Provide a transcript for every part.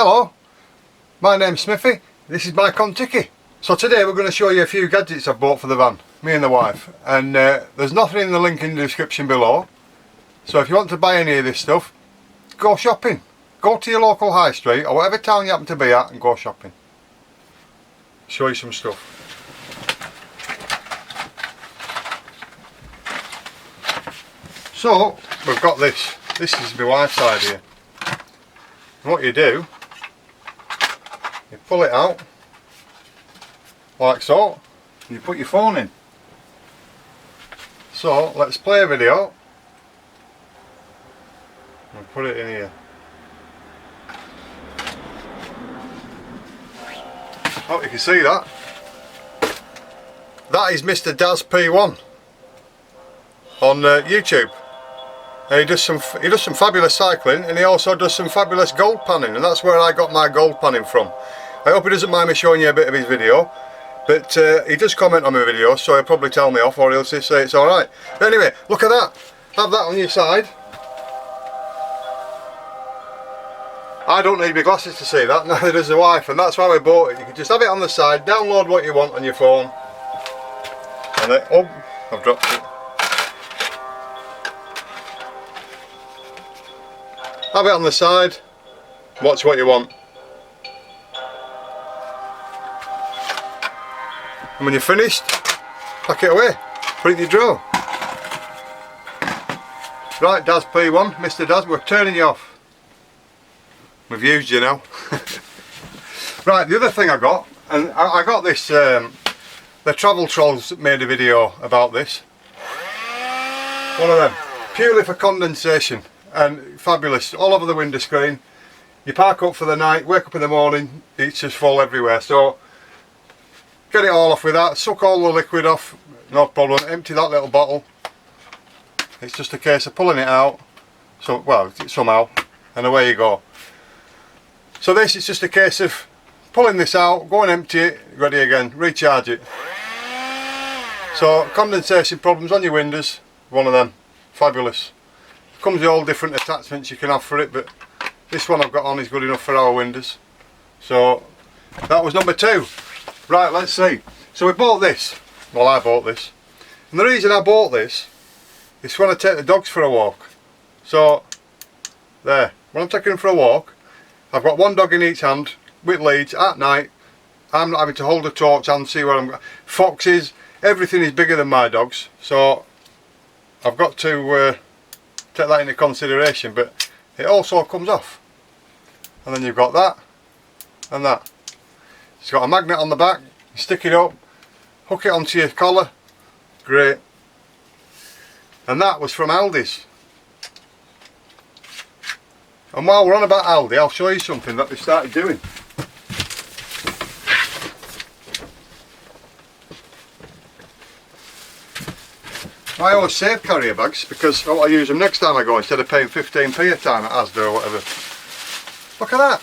Hello, my name's Smithy, this is my Contiki. So today we're going to show you a few gadgets I've bought for the van, me and the wife, and there's nothing in the link in the description below, so if you want to buy any of this stuff, go shopping. Go to your local high street or whatever town you happen to be at and go shopping. Show you some stuff. So we've got this is my wife's idea. And what you do, you pull it out like so, and you put your phone in. So let's play a video and put it in here. Oh, you can see that. That is Mr. Daz P1 on YouTube. And he does some fabulous cycling, and he also does some fabulous gold panning, and that's where I got my gold panning from. I hope he doesn't mind me showing you a bit of his video, but he does comment on my videos, so he'll probably tell me off, or he'll just say it's alright. But anyway, look at that. Have that on your side. I don't need my glasses to see that, neither does the wife, and that's why we bought it. You can just have it on the side, download what you want on your phone, and then, oh, I've dropped it. Have it on the side, watch what you want. And when you're finished, pack it away, put it in your drawer. Right, Daz P1, Mr. Daz, we're turning you off. We've used you now. Right, the other thing I got, and I got this, the Travel Trolls made a video about this. One of them, purely for condensation. And fabulous, all over the window screen. You park up for the night, wake up in the morning, it's just full everywhere. So get it all off with that, suck all the liquid off, no problem. Empty that little bottle. It's just a case of pulling it out, so well, somehow, and away you go. So this is just a case of pulling this out, go and empty it, ready again, recharge it. So condensation problems on your windows, one of them, fabulous. Comes with all different attachments you can have for it, but this one I've got on is good enough for our windows. So that was number 2. Right, let's see. So we bought this. Well, I bought this. And the reason I bought this is when I take the dogs for a walk. So there, when I'm taking them for a walk, I've got one dog in each hand with leads at night. I'm not having to hold a torch and see where I'm going. Foxes, everything is bigger than my dogs, so I've got to take that into consideration, but it also comes off. And then you've got that and that. It's got a magnet on the back, you stick it up, hook it onto your collar, great. And that was from Aldi's. And while we're on about Aldi, I'll show you something that they started doing. I always save carrier bags because I use them next time I go instead of paying 15p a time at Asda or whatever. Look at that,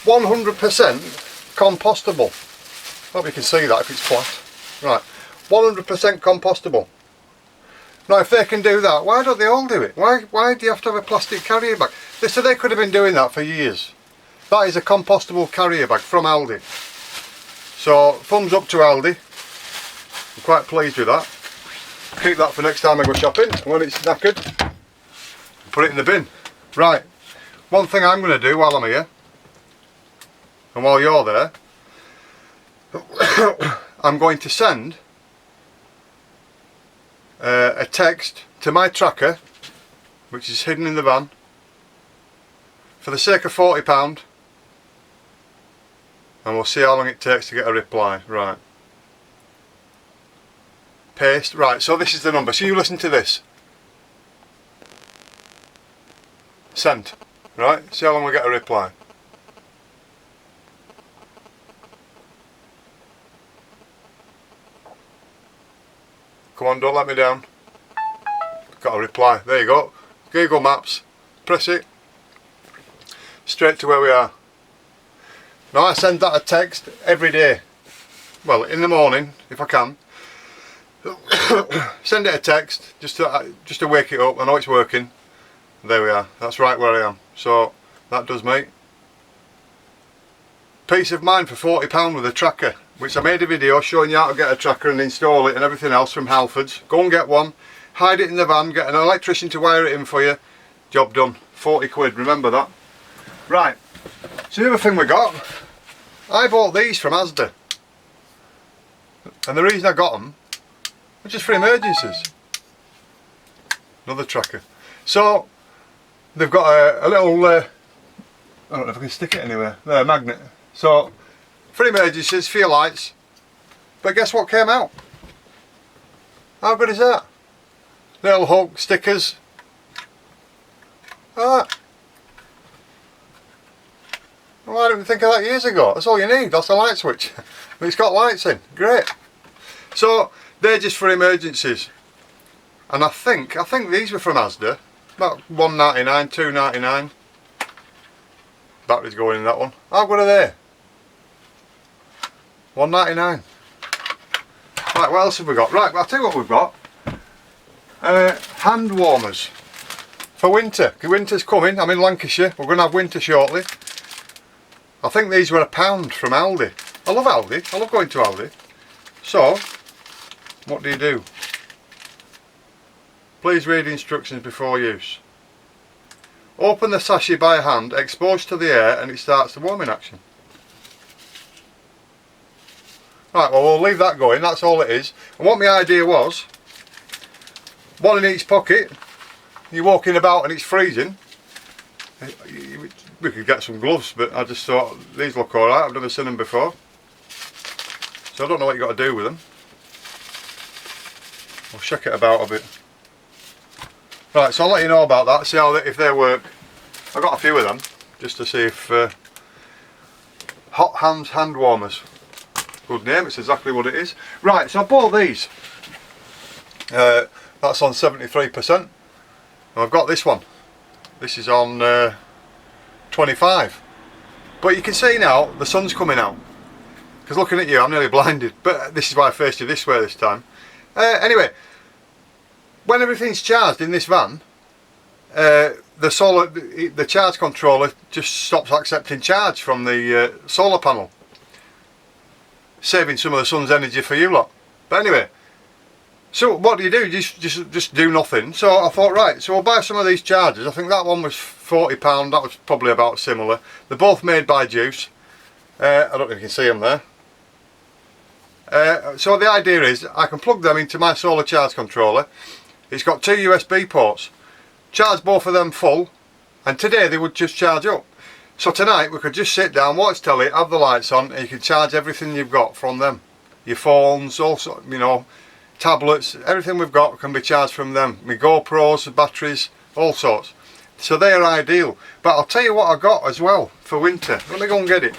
100% compostable. Hope you can see that if it's flat. Right, 100% compostable. Now if they can do that, why don't they all do it? Why do you have to have a plastic carrier bag? They said they could have been doing that for years. That is a compostable carrier bag from Aldi. So thumbs up to Aldi. I'm quite pleased with that. Keep that for next time I go shopping. When it's knackered, put it in the bin. Right, one thing I'm going to do while I'm here, and while you're there, I'm going to send a text to my tracker, which is hidden in the van, for the sake of £40, and we'll see how long it takes to get a reply. Right. Paste. Right, so this is the number. So you listen to this. Send. Right, see how long we get a reply. Come on, don't let me down. Got a reply. There you go. Google Maps. Press it. Straight to where we are. Now I send that a text every day. Well, in the morning, if I can. Send it a text just to wake it up. I know it's working. There we are. That's right where I am. So that does me. peace of mind for £40 with a tracker, which I made a video showing you how to get a tracker and install it and everything else from Halfords. Go and get one, hide it in the van, get an electrician to wire it in for you, job done. 40 quid, remember that. Right, so the other thing we got, I bought these from Asda, and the reason I got them was just for emergencies. Another tracker. So they've got a little I don't know if I can stick it anywhere, there, magnet. So for emergencies, for your lights. But guess what came out? How good is that? Little hook, stickers. Ah. Why didn't we think of that years ago? That's all you need, that's a light switch. It's got lights in, great. So they're just for emergencies. And I think these were from Asda, about £1.99, £2.99. Batteries going in that one. How good are they? £1.99. Right, what else have we got? Right, I'll tell you what we've got. Hand warmers for winter. Winter's coming. I'm in Lancashire. We're going to have winter shortly. I think these were £1 from Aldi. I love Aldi. I love going to Aldi. So, what do? Please read instructions before use. Open the sachet by hand, expose to the air, and it starts the warming action. Right, well we'll leave that going, that's all it is. And what my idea was, one in each pocket, you're walking about and it's freezing. We could get some gloves, but I just thought these look alright, I've never seen them before. So I don't know what you've got to do with them. I'll check it about a bit. Right, so I'll let you know about that, see how if they work. I've got a few of them, just to see if... Hot Hands hand warmers. Good name, it's exactly what it is. Right, so I bought these. That's on 73%. And I've got this one. This is on 25. But you can see now, the sun's coming out. Because looking at you, I'm nearly blinded. But this is why I faced you this way this time. Anyway, when everything's charged in this van, the charge controller just stops accepting charge from the solar panel, saving some of the sun's energy for you lot. But anyway, so what do? You just do nothing. So I thought, right, so we'll buy some of these chargers. I think that one was £40, that was probably about similar. They're both made by Juice. I don't know if you can see them there. So the idea is I can plug them into my solar charge controller. It's got 2 USB ports. Charge both of them full, and today they would just charge up. So tonight we could just sit down, watch telly, have the lights on, and you can charge everything you've got from them. Your phones, also, you know, tablets, everything we've got can be charged from them. My GoPros, batteries, all sorts. So they're ideal. But I'll tell you what I got as well for winter. Let me go and get it.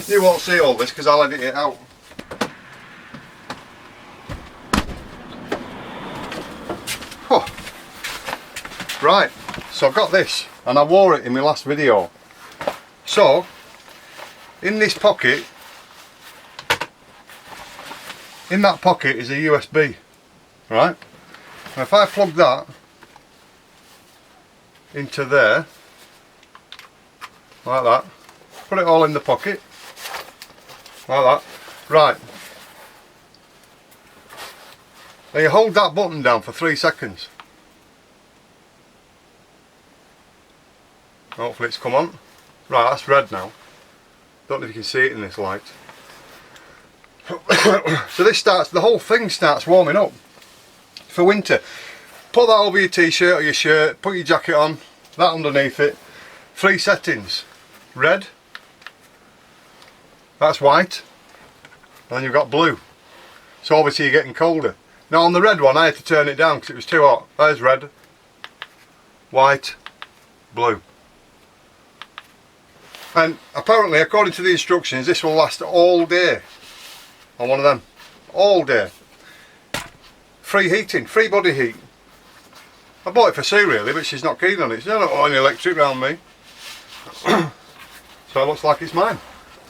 You won't see all this because I'll edit it out. Oh. Right, so I've got this, and I wore it in my last video. So, in this pocket, in that pocket is a USB, right? And if I plug that into there, like that, put it all in the pocket, like that, right. Now you hold that button down for 3 seconds. Hopefully it's come on. Right, that's red now. Don't know if you can see it in this light. So this starts, the whole thing starts warming up for winter. Put that over your t-shirt or your shirt, put your jacket on, that underneath it. 3 settings. Red, that's white, and then you've got blue. So obviously you're getting colder. Now on the red one I had to turn it down because it was too hot. There's red, white, blue. And apparently, according to the instructions, this will last all day on one of them. All day. Free heating, free body heat. I bought it for Sue really, but she's not keen on it. She's not got any electric around me. So it looks like it's mine.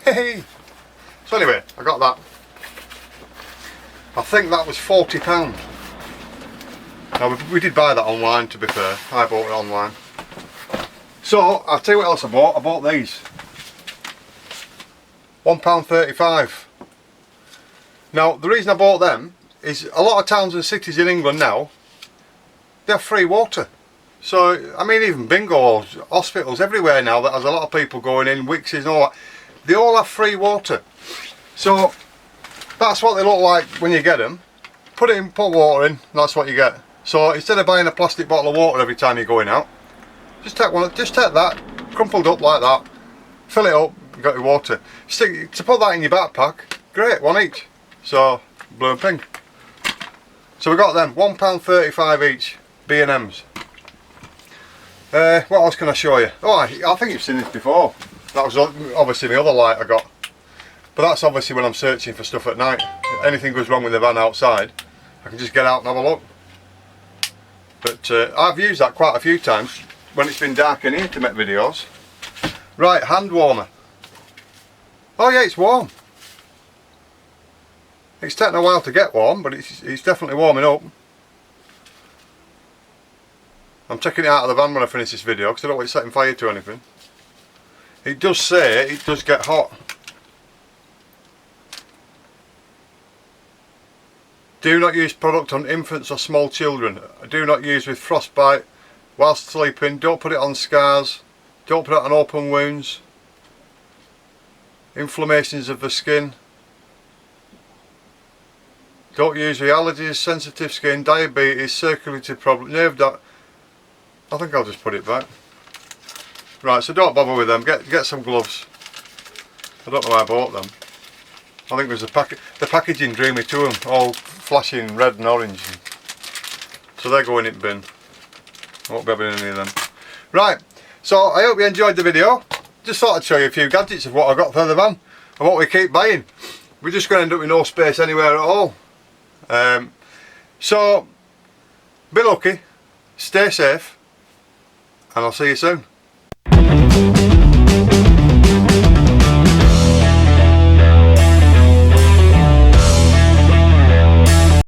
Hey. So anyway, I got that. I think that was £40. Now we did buy that online, to be fair. I bought it online. So I'll tell you what else I bought. I bought these. £1.35. Now the reason I bought them is a lot of towns and cities in England now, they have free water. So I mean, even bingos, hospitals everywhere now that has a lot of people going in, Wickes and all that, they all have free water. So that's what they look like when you get them. Put water in, that's what you get. So instead of buying a plastic bottle of water every time you're going out, just take that, crumpled up like that, fill it up, you got your water. To put that in your backpack, great, one each. So, blue and pink. So we got them, £1.35 each, B&M's. What else can I show you? Oh, I think you've seen this before. That was obviously the other light I got. But that's obviously when I'm searching for stuff at night. If anything goes wrong with the van outside, I can just get out and have a look. But I've used that quite a few times when it's been dark in here to make videos. Right, hand warmer. Oh yeah, it's warm. It's taken a while to get warm, but it's definitely warming up. I'm taking it out of the van when I finish this video because I don't want it setting fire to anything. It does say it does get hot. Do not use product on infants or small children. Do not use with frostbite whilst sleeping. Don't put it on scars. Don't put it on open wounds. Inflammations of the skin. Don't use with allergies, sensitive skin, diabetes, circulatory problems, nerve damage. I think I'll just put it back. Right, so don't bother with them. Get some gloves. I don't know why I bought them. I think it was the packaging drew me to them, all flashing red and orange. So they're going in bin. I won't be having any of them. Right, so I hope you enjoyed the video. Just thought I'd show you a few gadgets of what I got for the van and what we keep buying. We're just going to end up with no space anywhere at all. So, be lucky, stay safe, and I'll see you soon.